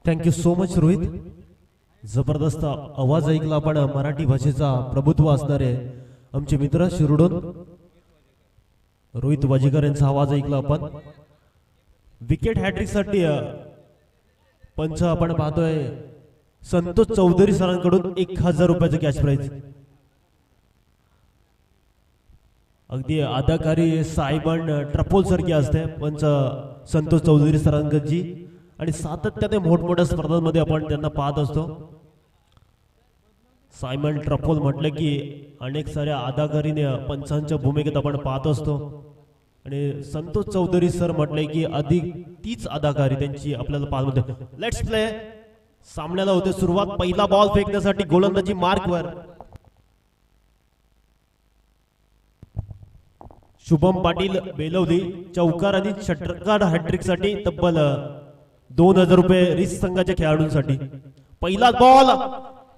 Thank you so much Rohit. जबरदस्त आवाज ऐकला आपण. मराठी भाषेचा प्रभुत्व असणारे आमचे मित्र शिरोडून रोहित वाजेकर यांचा आवाज ऐकला आपण. विकेट हॅट्रिक साठी पंच आपण पाहतोय संतोष चौधरी सरांकडून 1000 रुपयाचं कॅश प्राइज. अगदी अदाकारी सायबन ट्रपोल सारखी असते पंच संतोष चौधरी सरांची आणि सातत्याने मोठमोठ्या स्पर्धांमध्ये आपण त्यांना पाहत असतो. सायमन ट्रपोल म्हटलं की अनेक साऱ्या अदाकारीने पंचांच्या भूमिकेत आपण पाहत असतो आणि संतोष चौधरी सर म्हटले की अधिक तीच अदाकारी त्यांची आपल्याला पाहत होते. Let's play. सामन्याला होते सुरुवात. पहिला बॉल फेकण्यासाठी गोलंदाजी मार्कवर. शुभम पाटील बेलवली चौकार आणि षटकार हॅट्रिक साठी तब्बल 2000 रुपये रिस संघाच्या खेळाडूंसाठी. पहिला बॉल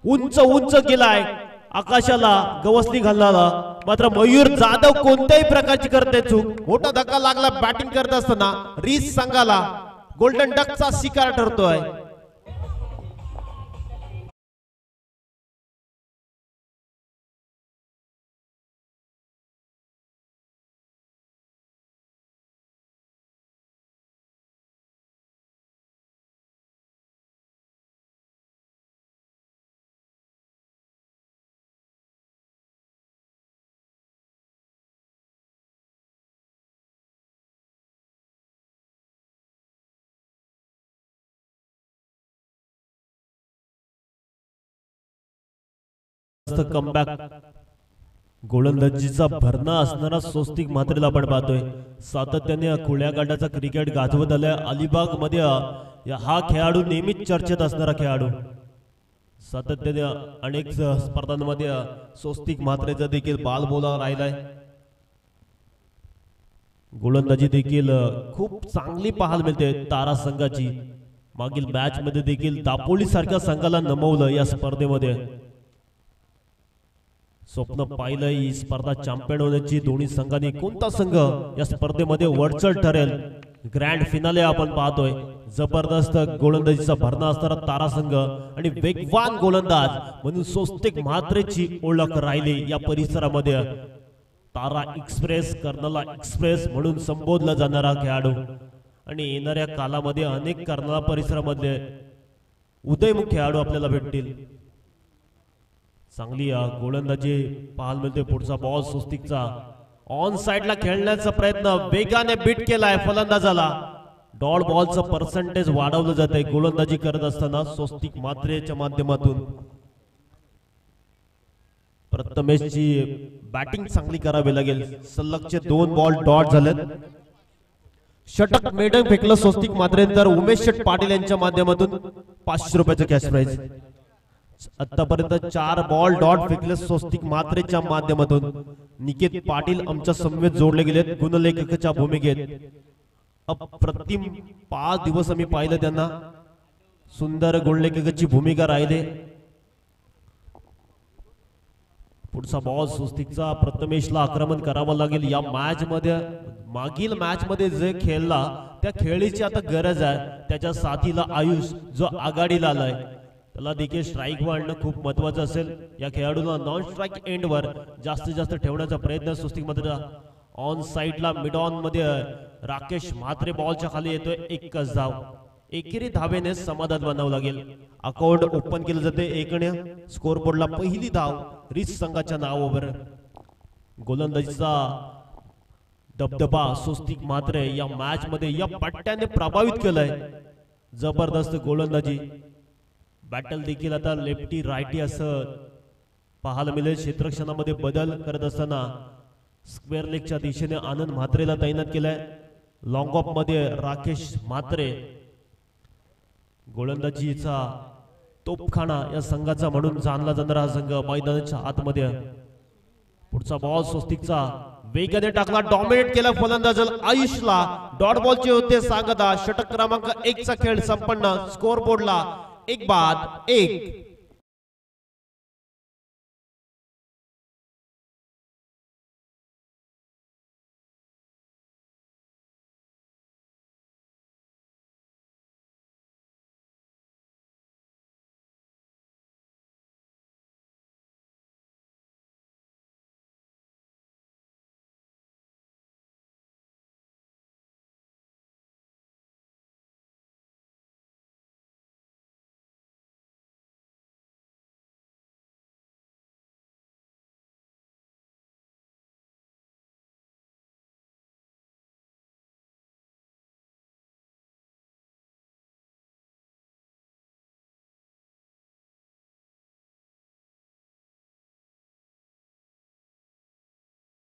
उंच उंच गेलाय आकाशाला गवसली घालणारा, मात्र मयूर जाधव कोणत्याही प्रकारची करते चूक. मोठा धक्का लागला बॅटिंग करत असताना. रिस संघाला गोल्डन डकचा शिकार ठरतोय. कमबॅक गोलंदाजीचा भरणा असणारा स्वस्तिक म्हात्रेला आपण पाहतोय. सातत्याने खुल्या गाठाचा क्रिकेट गाजवत आलाय अलिबाग मध्ये. हा खेळाडू नेहमीच चर्चेत असणारा खेळाडू. सातत्याने अनेक स्पर्धांमध्ये स्वस्तिक म्हात्रेचा देखील बालबोला राहिलाय. गोलंदाजी देखील खूप चांगली पाहायला मिळते तारा संघाची. मागील मॅच मध्ये देखील दापोली सारख्या संघाला नमवलं या स्पर्धेमध्ये. स्वप्न पाहिलं ही स्पर्धा चॅम्पियन होण्याची. दोन्ही संघांनी कोणता संघ या स्पर्धेमध्ये वरचढ ठरेल ग्रँड फिनाले आपण पाहतोय. जबरदस्त गोलंदाजीचा भरणा असणारा तारा संघ आणि वेगवान गोलंदाज म्हणून स्वस्तिक म्हात्रेची ओळख राहिली या परिसरामध्ये. तारा एक्सप्रेस, कर्नला एक्सप्रेस म्हणून संबोधला जाणारा खेळाडू आणि येणाऱ्या कालामध्ये अनेक कर्नला परिसरामध्ये उदयमुख खेळाडू आपल्याला भेटतील. चांगली गोलंदाजी पाहायला मिळते. पुढचा बॉल स्वस्तिकचा ऑन साइडला खेळण्याचा प्रयत्न वेगाने बीट केलाय फलंदाजाला. डॉट बॉलचं पर्सेंटेज वाढवलं जात आहे गोलंदाजी करत असताना स्वस्तिक म्हात्रेच्या माध्यमातून. प्रथमेशची बॅटिंग चांगली करावी लागेल. सलगचे 2 बॉल डॉट झालेत. षटक मेडन फेकलं स्वस्तिक म्हात्रे. तर उमेश शेठ पाटील यांच्या माध्यमातून 500 रुपयाचं कॅश प्राइज. आतापर्यंत 4 बॉल डॉट फेकले स्वस्तिक म्हात्रेच्या माध्यमातून. निकेत पाटील आमच्या समवेत जोडले गेलेत गुणलेखकाच्या भूमिकेत. अप्रतिम 5 दिवस आम्ही पाहिलं त्यांना. सुंदर गुणलेखकाची भूमिका राहिले. पुढचा बॉल स्वस्तिकचा. प्रथमेशला आक्रमण करावं लागेल या मॅच मध्ये. मागील मॅच मध्ये जे खेळला त्या खेळीची आता गरज आहे. त्याच्या साथीला आयुष जो आघाडीला आलाय त्याला देखील स्ट्राईक वर आणणं खूप महत्वाचं असेल. या खेळाडूला नॉन स्ट्राईक एंड वर जास्तीत जास्त ठेवण्याचा प्रयत्न स्वस्तिक मध्ये. ऑन साइडला मिड ऑन मध्ये राकेश म्हात्रे बॉलच्या खाली येतोय. एकच धाव. एकेरी धावेने समाधान मानावं लागेल. अकाउंट ओपन केलं जाते. एकण्या स्कोर बोर्डला पहिली धाव रिच संघाच्या नावावर. गोलंदाजीचा दबदबा स्वस्तिक मात्रे या मॅच मध्ये या पट्ट्याने प्रभावित केलंय. जबरदस्त गोलंदाजी. बॅटल देखील आता लेफ्टी रायटी असं पाहायला मिळेल. क्षेत्ररक्षणामध्ये बदल करत असताना स्क्वेअर लेगच्या दिशेने आनंद म्हात्रेला तैनात केलाय. लॉंग ऑफ मध्ये राकेश म्हात्रे. गोलंदाजीचा तोपखाना या संघाचा म्हणून जाणला जाणारा हा संघ मैदानाच्या आतमध्ये. पुढचा बॉल स्वस्तिकचा वेगाने टाकला. डॉमिनेट केला फलंदाज आयुषला. डॉट बॉलचे होते सांगता. षटक क्रमांक 1 चा खेळ संपन्न. स्कोर बोर्डला 1-1.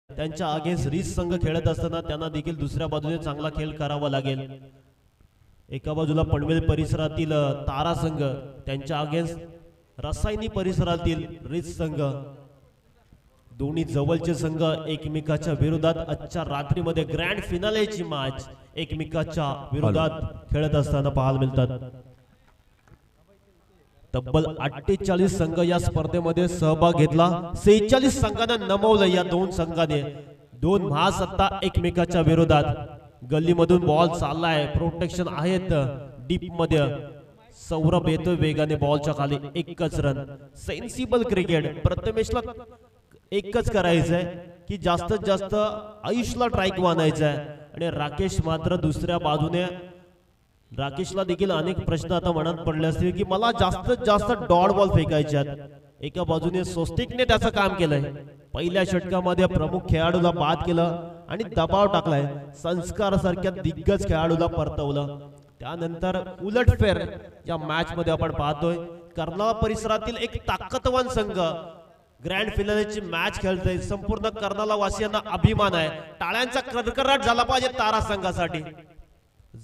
त्यांच्या अगेन्स्ट रिच संघ खेळत असताना त्यांना देखील दुसऱ्या बाजूने चांगला खेळ करावा लागेल. एका बाजूला पनवेल परिसरातील तारा संघ, त्यांच्या अगेन्स्ट रसायनी परिसरातील रिच संघ. दोन्ही जवळचे संघ एकमेकाच्या विरोधात आजच्या रात्रीमध्ये ग्रँड फिनालेची मॅच एकमेकाच्या विरोधात खेळत असताना पाहायला मिळतात. तब्बल 48 संघ या स्पर्धेमध्ये सहभाग घेतला. 46 संघांना नमवलं या दोन संघाने. दोन महासत्ता एकमेकाच्या विरोधात. गल्लीमधून बॉल चाललाय. प्रोटेक्शन आहेत डीप मध्ये. सौरभ येतोय वेगाने बॉलच्या खाली. एकच रन. Sensible cricket. प्रथमेशला एकच करायचंय की जास्तीत जास्त आयुषला ट्राईक वानायचंय आणि राकेश मात्र दुसऱ्या बाजूने. राकेशला देखील अनेक प्रश्न आता मनात पडले असतील की मला जास्तीत जास्त डॉट बॉल फेकायच्यात. एका बाजूने स्वस्तिकने त्याचं काम केलंय. पहिल्या षटकामध्ये प्रमुख खेळाडूला बाद केलं आणि दबाव टाकलाय. संस्कार सारख्या दिग्गज खेळाडूला परतवलं. त्यानंतर उलटफेर या मॅच मध्ये आपण पाहतोय. कर्नाळा परिसरातील एक ताकदवान संघ ग्रँड फिनालेची मॅच खेळतोय. संपूर्ण कर्नाळा वासियांना अभिमान आहे. टाळ्यांचा कडकडाट झाला पाहिजे तारा संघासाठी.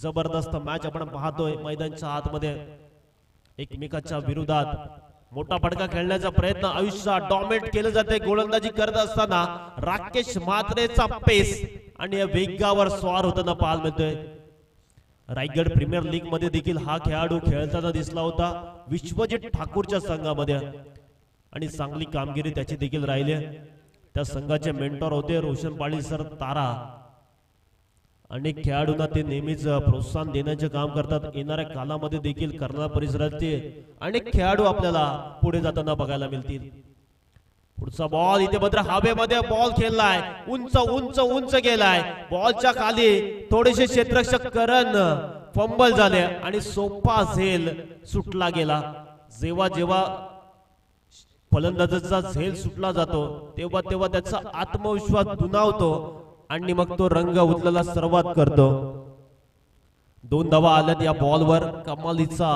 जबरदस्त मॅच आपण पाहतोय. मैदानाच्या आतमध्ये एकमेकाच्या विरोधात मोठा फटका खेळण्याचा प्रयत्न आयुष्यात डॉमिनेट केलं जाते. गोलंदाजी करत असताना राकेश म्हात्रेचा पेस आणि वेगावर स्वार होताना पाहायला मिळतोय. रायगड प्रीमियर लीग मध्ये देखील हा खेळाडू खेळताना दिसला होता विश्वजित ठाकूरच्या संघामध्ये आणि चांगली कामगिरी त्याची देखील राहिली. त्या संघाचे मेंटॉर होते रोशन पाटील सर तारा. अनेक खेळाडूंना ते नेहमीच प्रोत्साहन देण्याचे काम करतात. येणाऱ्या कालामध्ये देखील कर्नाळा परिसराचे अनेक खेळाडू आपल्याला पुढे जाताना बघायला मिळतील. पुढचा बॉल इथे मात्र हवेमध्ये बॉल खेळलाय. उंच उंच उंच गेलाय. बॉलच्या खाली थोडेसे क्षेत्ररक्षक करण फंबल झाले आणि सोपा झेल सुटला गेला. जेव्हा जेव्हा फलंदाजाचा झेल सुटला जातो तेव्हा तेव्हा त्याचा आत्मविश्वास दुणावतो आणि मग तो रंग उचलायला सुरुवात करतो. 2 धावा आल्यात या बॉलवर. कमालीचा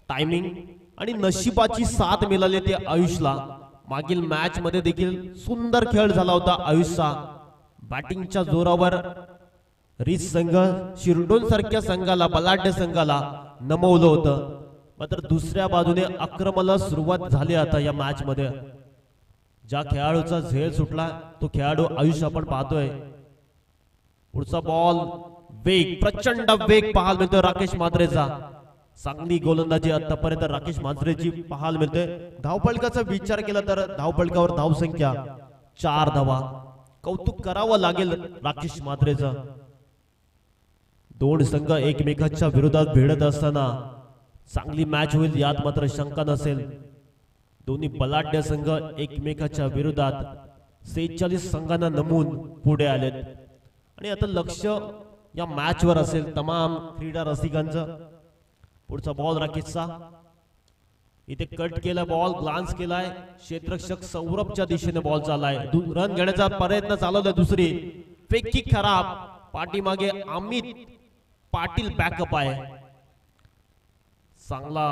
टायमिंग आणि नशिबाची साथ मिळाली ते आयुषला. मागील मॅच मध्ये देखील सुंदर खेळ झाला होता आयुषचा. बॅटिंगच्या जोरावर रिच संघ शिरडोन सारख्या संघाला बलाढ्य संघाला नमवलं होतं. मात्र दुसऱ्या बाजूने आक्रमणाला सुरुवात झाली आता या मॅच मध्ये. ज्या खेळाडूचा झेल सुटला तो खेळाडू आयुष आपण पाहतोय. पुढचा बॉल वेग, प्रचंड वेग पाहायला मिळतोय राकेश म्हात्रेचा. चांगली गोलंदाजी आतापर्यंत राकेश म्हात्रेची पाहायला मिळते. धावफलकाचा विचार केला तर धावफलकावर धावसंख्या 4 धावा. कौतुक करावं लागेल राकेश म्हात्रेचा. 2 संघ एकमेकाच्या विरोधात भिडत असताना चांगली मॅच होईल यात मात्र शंका नसेल. दोन्ही बलाढ्य संघ एकमेकाच्या विरोधात 46 संघांना नमून पुढे आलेत आणि आता लक्ष या मॅच वर असेल तमाम क्रीडा रसिकांचं. पुढचा बॉल राकेशचा, इथे कट केला बॉल, ग्लान्स केलाय, क्षेत्ररक्षक सौरभच्या दिशेने बॉल चाललाय, रन घेण्याचा प्रयत्न चालवलाय, दुसरी फेकी खराब, पाठीमागे अमित पाटील बॅकअप आहे. चांगला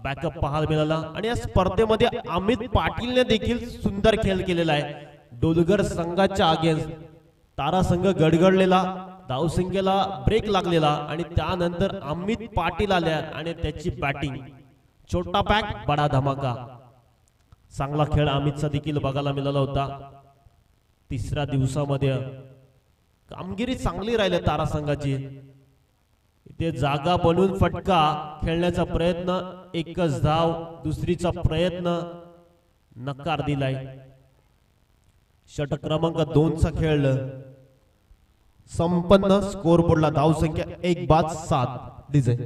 बॅकअप पाहायला मिळाला आणि या स्पर्धेमध्ये अमित पाटीलने देखील सुंदर खेळ केलेला आहे. डोलगर संघाच्या अगेन्स्ट तारा संघ गडगडलेला, धावसंख्येला ब्रेक लागलेला आणि त्यानंतर अमित पाटील आल्या आणि त्याची बॅटिंग, छोटा पॅक बडा धमाका. चांगला खेळ अमितचा देखील बघायला मिळाला होता. तिसऱ्या दिवसामध्ये कामगिरी चांगली राहिली तारा संघाची. इथे जागा बनवून फटका खेळण्याचा प्रयत्न, एकच धाव, दुसरीचा प्रयत्न नकार दिलाय. षटक क्रमांक 2 चा खेळ संपन्न. स्कोर बोर्डला धावसंख्या 1-7 डीजे.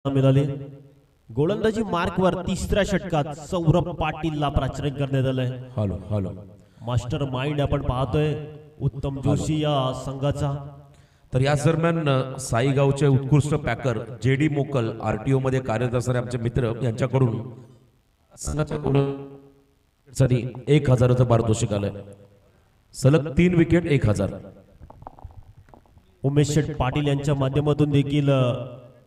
मिळाली. गोलंदाजी मार्क वर तिसऱ्या षटकात सौरभ पाटीलला प्राचार्य करण्यात आलंय. हॅलो हॅलो, मास्टर माइंड आपण पाहतोय उत्तम जोशी या संघाचा. तर या दरम्यान साईगावचे उत्कृष्ट पॅकर जेडी मोकल आरटीओ मध्ये कार्यरत असणारे आमचे मित्र यांच्याकडून संघाच्या साठी 1000चं पारितोषिक आलंय. सलग 3 विकेट 1000. उमेश शेठ पाटील यांच्या माध्यमातून देखील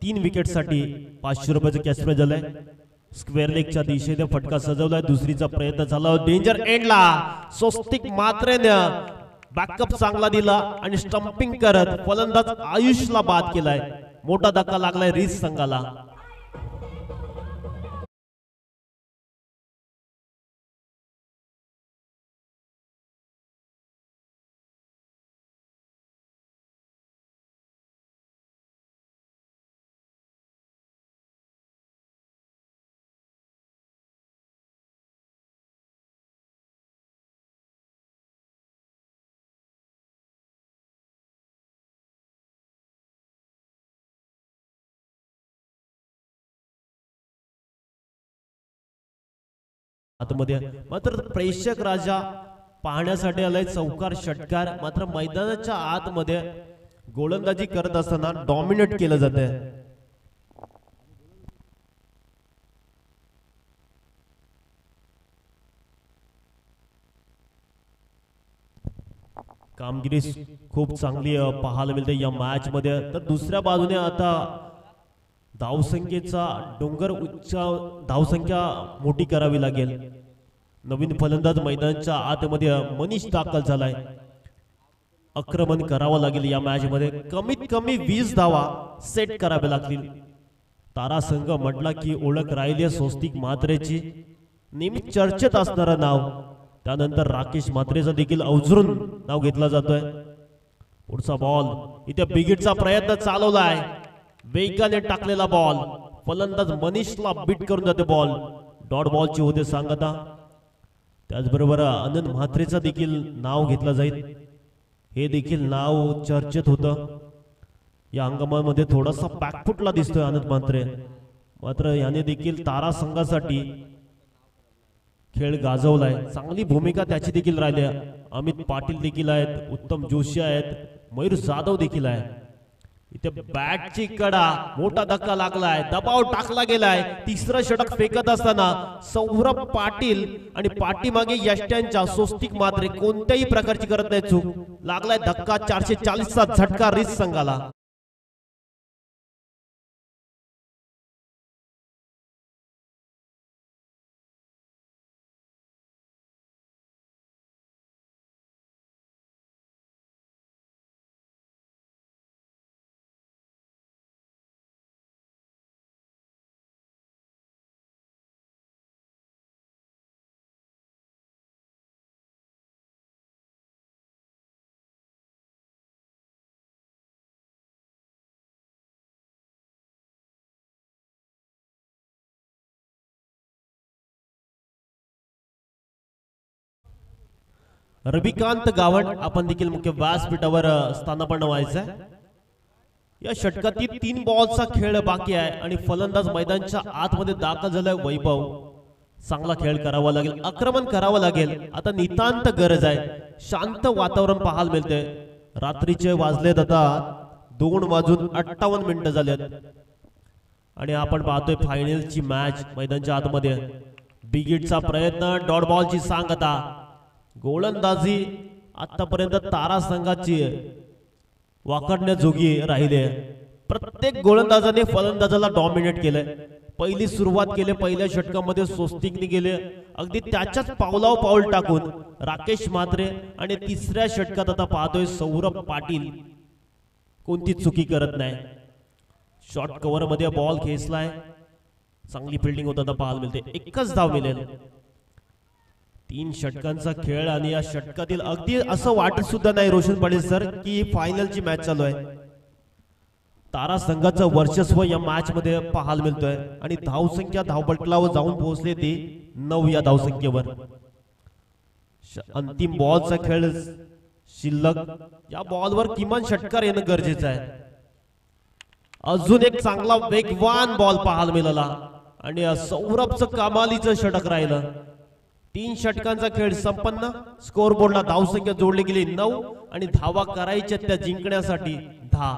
3 विकेट साठी 500 रुपयाचं कॅश प्राइज झालंय. स्क्वेअर लेगच्या दिशेने फटका सजवलाय, दुसरीचा प्रयत्न झाला, डेंजर एंडला स्वस्तिक मात्रेने बॅकअप चांगला दिला आणि स्टंपिंग करत फलंदाज आयुषला बाद केलाय. मोठा धक्का लागलाय रिस संघाला. आतमध्ये मात्र प्रेक्षक राजा पाहण्यासाठी आलाय. चौकार षटकार, मात्र मैदानाच्या आतमध्ये गोलंदाजी करत असताना डॉमिनेट केलं जाते. कामगिरी खूप चांगली पाहायला मिळते या मॅच मध्ये. तर दुसऱ्या बाजूने आता धावसंख्येचा डोंगर उच्च, धावसंख्या मोठी करावी लागेल. नवीन फलंदाज मैदानाच्या आतमध्ये मनीष दाखल झालाय. आक्रमण करावं लागेल या मॅच मध्ये. कमीत कमी 20 धावा सेट कराव्या लागतील. तारा संघ म्हटला की ओळख राहिली स्वस्तिक मात्रेची, नेहमी चर्चेत असणारं नाव. त्यानंतर राकेश मात्रेचा देखील अवजरून नाव घेतला जातोय. पुढचा बॉल, इथे बिगिटचा प्रयत्न चालवलाय, वेगाने टाकलेला बॉल, फलंदाज मनीषला बीट करून जाते बॉल. डॉट बॉलची होते सांगता. त्याचबरोबर आनंद म्हात्रेचा देखील नाव घेतलं जाईल. हे देखील नाव चर्चेत होतं. या हंगामामध्ये थोडासा बॅकफुटला दिसतोय आनंद म्हात्रे, मात्र याने देखील तारा संघासाठी खेळ गाजवलाय. चांगली भूमिका त्याची देखील राहिली. अमित पाटील देखील आहेत, उत्तम जोशी आहेत, मयूर जाधव देखील आहे. इथे बॅटची कडा, मोठा धक्का लागलाय, दबाव टाकला गेलाय. तिसरं षटक फेकत असताना सौरभ पाटील आणि पाठीमागे यष्ट्यांच्या स्वस्तिक मात्रे कोणत्याही प्रकारची करत नाही चूक. लागलाय धक्का, 440 चा झटका रिस संघाला. रविकांत गावंड आपण देखील मुख्य व्यासपीठावर स्थानापन्न व्हायचं आहे. या षटकातील 3 बॉलचा खेळ बाकी आहे आणि फलंदाज मैदानाच्या आतमध्ये दाखल झालाय. वैभव चांगला खेळ करावा लागेल, आक्रमण करावं लागेल. आता नितांत गरज आहे, शांत वातावरण पाहायला मिळते. रात्रीचे वाजलेत आता 2:58 झालेत आणि आपण पाहतोय फायनलची मॅच मैदानाच्या आतमध्ये. बिगिटचा प्रयत्न, डॉट बॉलची सांगता. गोलंदाजी आतापर्यंत तारा संघाची वाकडण्याजोगी राहिले. प्रत्येक गोलंदाजाने फलंदाजाला डॉमिनेट केलंय. पहिली सुरुवात केली पहिल्या षटकामध्ये स्वस्तिकने गेले, अगदी त्याच्याच पावलावर पाऊल टाकून राकेश म्हात्रे. आणि तिसऱ्या षटकात आता पाहतोय सौरभ पाटील कोणती चुकी करत नाही. शॉर्ट कव्हर मध्ये बॉल खेचलाय, चांगली फिल्डिंग होताना पाहायला मिळते. एकच धाव मिळेल. 3 षटकांचा खेळ आणि या षटकातील अगदी असं वाटत सुद्धा नाही रोशन पाटील सर की फायनलची मॅच चालू आहे. तारा संघाचं वर्चस्व या मॅच मध्ये पाहायला मिळतोय आणि धावसंख्या धावपटलावर जाऊन पोहोचले ती 9 या धावसंख्येवर. अंतिम बॉलचा खेळ शिल्लक. या बॉलवर किमान षटकार येणं गरजेचं आहे. अजून एक चांगला वेगवान बॉल पाहायला मिळाला आणि सौरभचं कमालीचं षटक राहिलं. 3 षटकांचा खेळ संपन्न. स्कोर बोर्डला धावसंख्या जोडली गेली 9 आणि धावा करायच्या त्या जिंकण्यासाठी 10.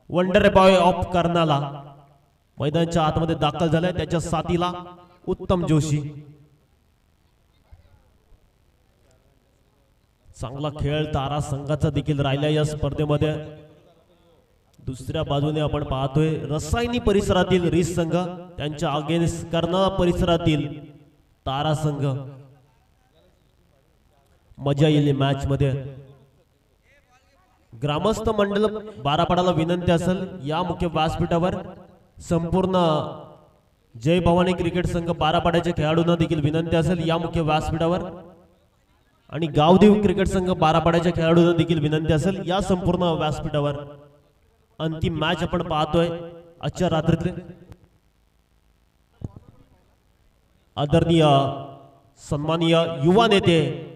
वंडर बॉय ऑफ कर्नाला मैदानाच्या आतमध्ये दाखल झालाय. त्याच्या साथीला उत्तम जोशी. चांगला खेळ तारा संघाचा देखील राहिला या स्पर्धेमध्ये. दुसऱ्या बाजूने आपण पाहतोय रसायनी परिसरातील रिस संघ, त्यांच्या अगेन्स्ट कर्नाला परिसरातील तारा संघ. मजा येईल मॅच मध्ये. ग्रामस्थ मंडळ बारापाडाला विनंती असेल या मुख्य व्यासपीठावर संपूर्ण जय भवानी क्रिकेट संघ बारापाड्याच्या खेळाडूंना देखील विनंती असेल या मुख्य व्यासपीठावर आणि गावदेव क्रिकेट संघ बारापाड्याच्या खेळाडूंना देखील विनंती असेल या संपूर्ण व्यासपीठावर. अंतिम मॅच आपण पाहतोय आजच्या रात्रीतले. आदरणीय सन्माननीय युवा नेते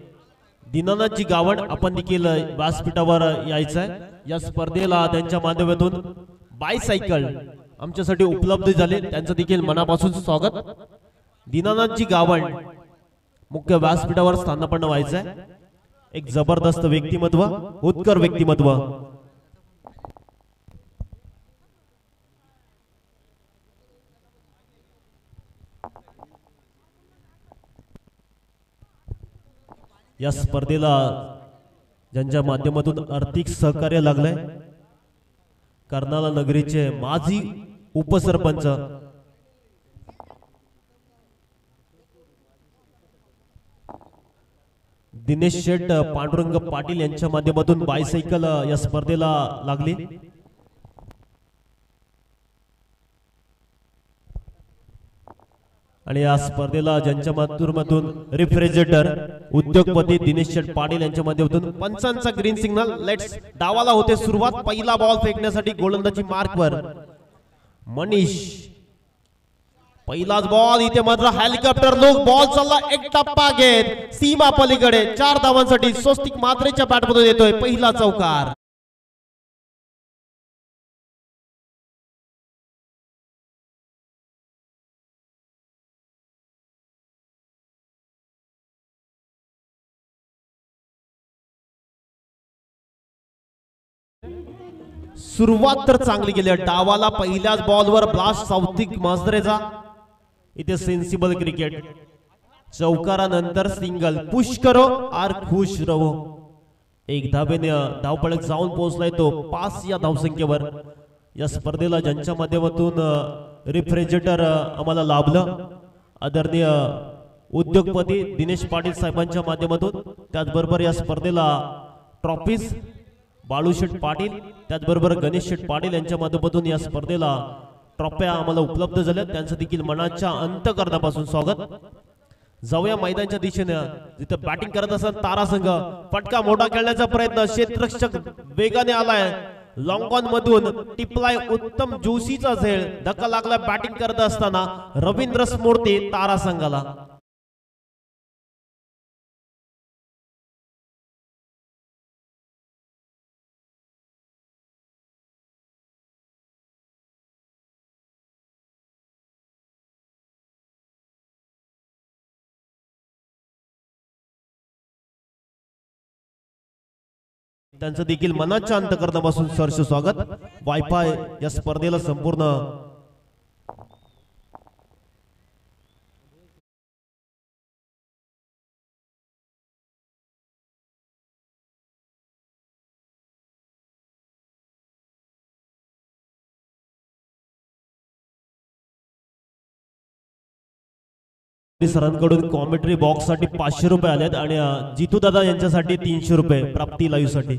दीनानाथजी गावंड आपण देखील व्यासपीठावर यायचं आहे. या स्पर्धेला त्यांच्या माध्यमातून बायसायकल आमच्यासाठी उपलब्ध झाले, त्यांचं देखील मनापासून स्वागत. दीनानाथजी गावंड मुख्य व्यासपीठावर स्थानापन्न व्हायचं आहे. एक जबरदस्त व्यक्तिमत्व, उत्कर व्यक्तिमत्व. या स्पर्धेला ज्यांच्या माध्यमातून आर्थिक सहकार्य लागलंय कर्नाला नगरीचे माजी उपसरपंच दिनेश शेठ पांडुरंग पाटील यांच्या माध्यमातून बायसायकल या स्पर्धेला लागली। आणि या स्पर्धेला ज्यांच्या माध्यमातून रेफ्रिजरेटर उद्योगपती दिनेश शेठ पाटील यांच्या माध्यमातून पंचांचा ग्रीन सिग्नल। लेट्स डावाला होते सुरुवात। पहिला बॉल फेकण्यासाठी गोलंदाजी मार्कवर मनीष। पहिलाच बॉल इथे मात्र हेलिकॉप्टर लुक बॉल चालला एक टप्पा घेत सीमा पलीकडे 4 धावांसाठी स्वस्तिक मात्रेच्या बॅटमधून येतोय पहिला चौकार। सुरुवात तर चांगली केली डावाला पहिल्याच बॉलवर ब्लास्ट सावतिक माजरेचा। इथे सेन्सिबल क्रिकेट चौकारानंतर सिंगल पुश करो और खुश रहो। एक धावेने धावपळक जाऊन पोहोचलाय तो 5 या धावसंख्येवर। या स्पर्धेला ज्यांच्या माध्यमातून रेफ्रिजरेटर आम्हाला लाभलं आदरणीय उद्योगपती दिनेश पाटील साहेबांच्या माध्यमातून। त्याचबरोबर या स्पर्धेला ट्रॉफीज बाळूशेठ पाटील त्याचबरोबर गणेश शेठ पाटील यांच्या माध्यमातून या स्पर्धेला ट्रॉफ्या आम्हाला उपलब्ध झाल्या त्यांचं देखील मनाच्या अंतःकरणापासून स्वागत। जाऊया मैदानाच्या दिशेने जिथे बॅटिंग करत असताना तारा संघ फटका मोठा खेळण्याचा प्रयत्न क्षेत्ररक्षक वेगाने आलाय लॉंग ऑन मधून टिपलाय उत्तम जोशीचा झेल धक्का लागला बॅटिंग करत असताना रवींद्र स्मूर्ती तारा संघाला। त्यांचं देखील मनाच्या अंतःकरणापासून सहर्ष स्वागत। वायफाय या स्पर्धेला संपूर्ण सरांकडून कॉमेंट्री बॉक्स साठी 500 रुपये आलेत आणि जितू दादा यांच्यासाठी 300 रुपये प्राप्ती लाईव्ह साठी।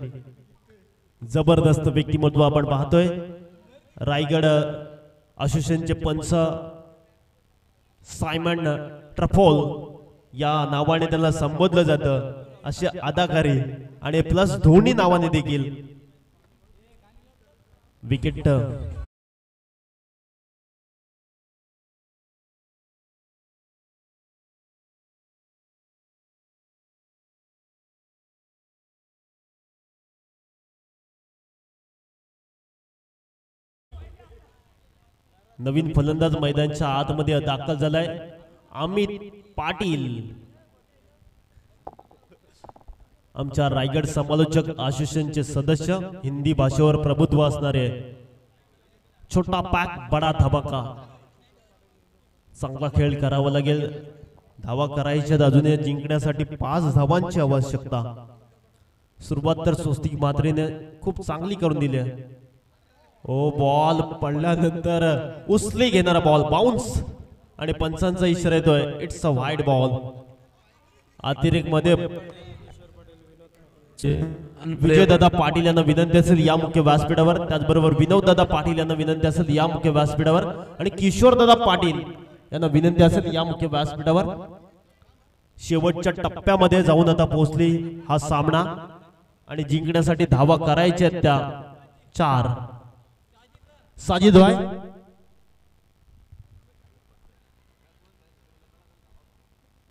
जबरदस्त व्यक्तिमत्व आपण पाहतोय। रायगड असोसिएशनचे पंच सायमन ट्रफोल या नावाने त्यांना संबोधलं जातं असे अदाकारी आणि प्लस धोनी नावाने देखील विकेट नवीन फलंदाज मैदानाच्या आतमध्ये दाखल झालाय अमित पाटील। आमच्या रायगड समालोचक असोसिएशनचे सदस्य हिंदी भाषेवर प्रभुत्व असणारे छोटा पॅक बडा धमाका। चांगला खेळ करावा लागेल धावा करायच्या बाजूने जिंकण्यासाठी 5 धावांची आवश्यकता। सुरुवात तर स्वस्तिक मात्रेने खूप चांगली करून दिली आहे। ओ बॉल पडल्यानंतर उचली घेणारा बॉल बाउन्स आणि पंचांचा इशारा येतोय इट्स अ वाईड बॉल। अतिरेक मध्ये विजयदादा पाटील यांना विनंती असेल या मुख्य व्यासपीठावर त्याचबरोबर विनोददादा पाटील यांना विनंती असेल या मुख्य व्यासपीठावर आणि किशोरदादा पाटील यांना विनंती असेल या मुख्य व्यासपीठावर। शेवटच्या टप्प्यामध्ये जाऊन आता पोहोचली हा सामना आणि जिंकण्यासाठी धावा करायच्या आहेत त्या 4। साजिद भाई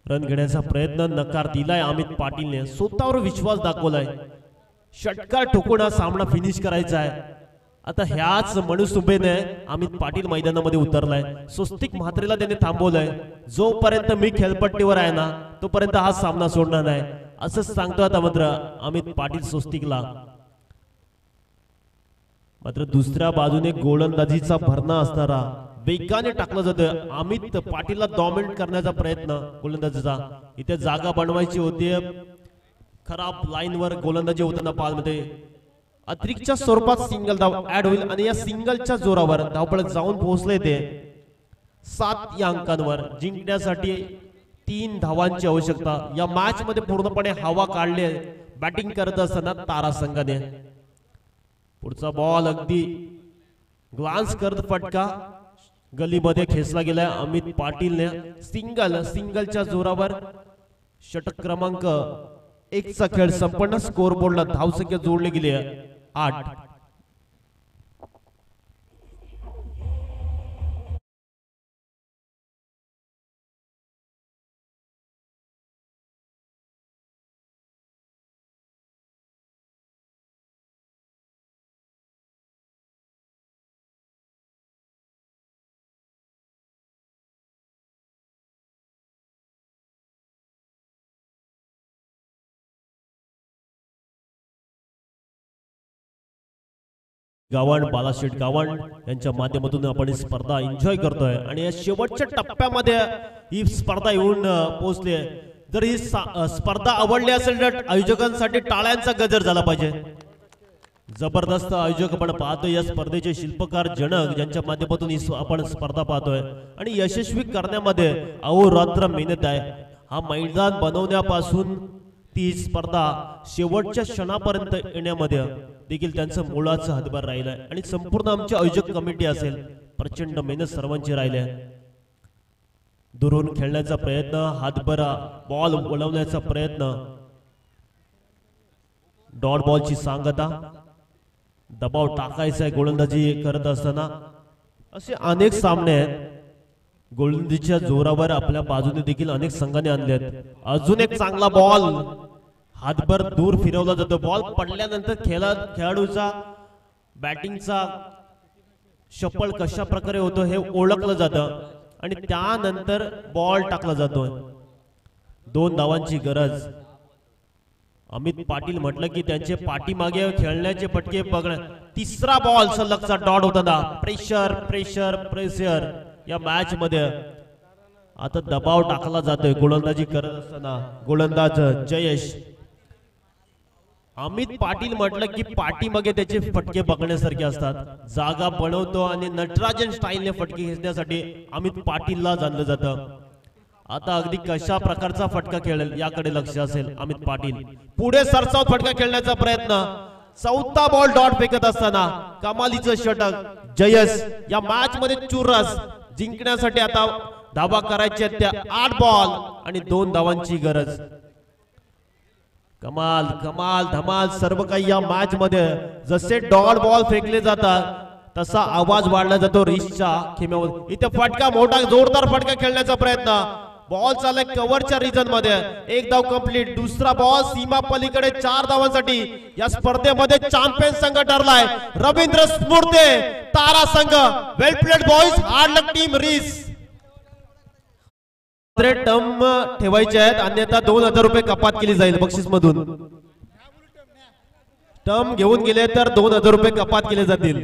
रन घेण्याचा प्रयत्न नकार दिलाय अमित पाटीलने स्वतःवर विश्वास दाखवलाय षटकार ठोकून हा सामना फिनिश करायचा आहे। आता ह्याच मनसुबेने अमित पाटील मैदानामध्ये उतरलाय स्वस्तिक म्हात्रेला त्याने थांबवलंय जोपर्यंत मी खेळपट्टीवर आहे ना तोपर्यंत हा सामना सोडणार नाही असंच सांगतो आता मात्र अमित पाटील स्वस्तिकला। मात्र दुसऱ्या बाजूने गोलंदाजीचा भरणा असणारा वेगाने टाकला जातोय अमित पाटीलला डॉमिनेट करण्याचा प्रयत्न गोलंदाजीचा। इथे जागा बनवायची होती खराब लाईनवर गोलंदाजी होताना पाहायला अतिरिक्तच्या स्वरूपात सिंगल धाव ऍड होईल आणि या सिंगलच्या जोरावर धावपळ जाऊन पोहोचले ते 7 या अंकांवर जिंकण्यासाठी 3 धावांची आवश्यकता. या मॅच मध्ये पूर्णपणे हवा काढले बॅटिंग करत असताना तारा संघाने. पुढचा बॉल अगदी ग्लान्स करत फटका गलीमध्ये खेचला गेलाय अमित पाटीलने. सिंगलच्या जोरावर षटक क्रमांक 1 चा खेळ संपन्न. स्कोर बोर्डला धावसंख्या जोडली गेली आहे 8. गावंड बालाशेठ गावंड यांच्या माध्यमातून आपण ही स्पर्धा एन्जॉय करतोय आणि या शेवटच्या टप्प्यामध्ये ही स्पर्धा येऊन पोहोचली. जर ही स्पर्धा आवडली असेल तर आयोजकांसाठी टाळ्यांचा गजर झाला पाहिजे. जबरदस्त आयोजक आपण पाहतोय या स्पर्धेचे शिल्पकार जनक ज्यांच्या माध्यमातून आपण स्पर्धा पाहतोय आणि यशस्वी करण्यामध्ये अहोरात्र मेहनत आहे. हा मैदान बनवण्यापासून ती स्पर्धा शेवटच्या क्षणापर्यंत येण्यामध्ये देखील त्यांचं मोलाचं हातभार राहिलाय आणि संपूर्ण आमची आयोजक कमिटी असेल प्रचंड मेहनत सर्वांची राहिली. दुरून खेळण्याचा प्रयत्न, हातभरा बॉल वळवण्याचा प्रयत्न, डॉट बॉलची सांगता, दबाव टाकायचा आहे गोलंदाजी करत असताना, असे अनेक सामने आहेत. गोलंदाजीच्या जोरावर आपल्या बाजूने देखील अनेक संघाने आणले आहेत. अजून एक चांगला बॉल हातभर दूर फिरवला जातो. बॉल पडल्यानंतर खेळाडूचा बॅटिंगचा शपल कशा प्रकारे होतो हे ओळखलं जातं आणि त्यानंतर बॉल टाकला जातोय. 2 धावांची गरज. अमित पाटील म्हटलं की त्यांचे पाठीमागे खेळण्याचे फटके बघणं. 3रा बॉल सलगचा डॉट होताना प्रेशर प्रेशर प्रेशर या मॅच मध्ये आता दबाव टाकला जातोय गोलंदाजी करत असताना. गोलंदाज जयेश. अमित पाटील म्हटलं की पाठीमागे त्याचे फटके बघण्यासारखे असतात. जागा बनवतो आणि नटराजन स्टाईलने फटके खेचण्यासाठी अमित पाटीलला जाणलं जातं. आता अगदी कशा प्रकारचा फटका खेळेल याकडे लक्ष असेल अमित पाटील. पुढे सरसावत फटका खेळण्याचा प्रयत्न. 4था बॉल डॉट फेकत असताना कमालीचं षटक. जयेश या मॅच मध्ये चुरस. जिंकण्यासाठी आता धावा करायच्या त्या 8 बॉल आणि 2 धावांची गरज. कमाल कमाल धमाल सर्व काही या मॅच मध्ये. जसे डॉट बॉल फेकले जातात तसा आवाज वाढला जातो रिशच्या खेम्यावर. इथे फटका मोठा जोरदार फटका खेळण्याचा प्रयत्न. बॉल चाललाय कव्हरच्या रिजन मध्ये. 1 धाव कंप्लीट. दुसरा बॉल सीमा पलीकडे 4 धावांसाठी. या स्पर्धेमध्ये चॅम्पियन संघ ठरलाय रवींद्र स्फूर्ते तारा संघ. वेल प्लेड बॉईज. हार्ड लक टीम रिस. टर्म ठेवायचे आहेत अन्यथा 2000 रुपये कपात केली जाईल बक्षीस मधून. टर्म घेऊन गेले तर 2000 रुपये कपात केले जातील.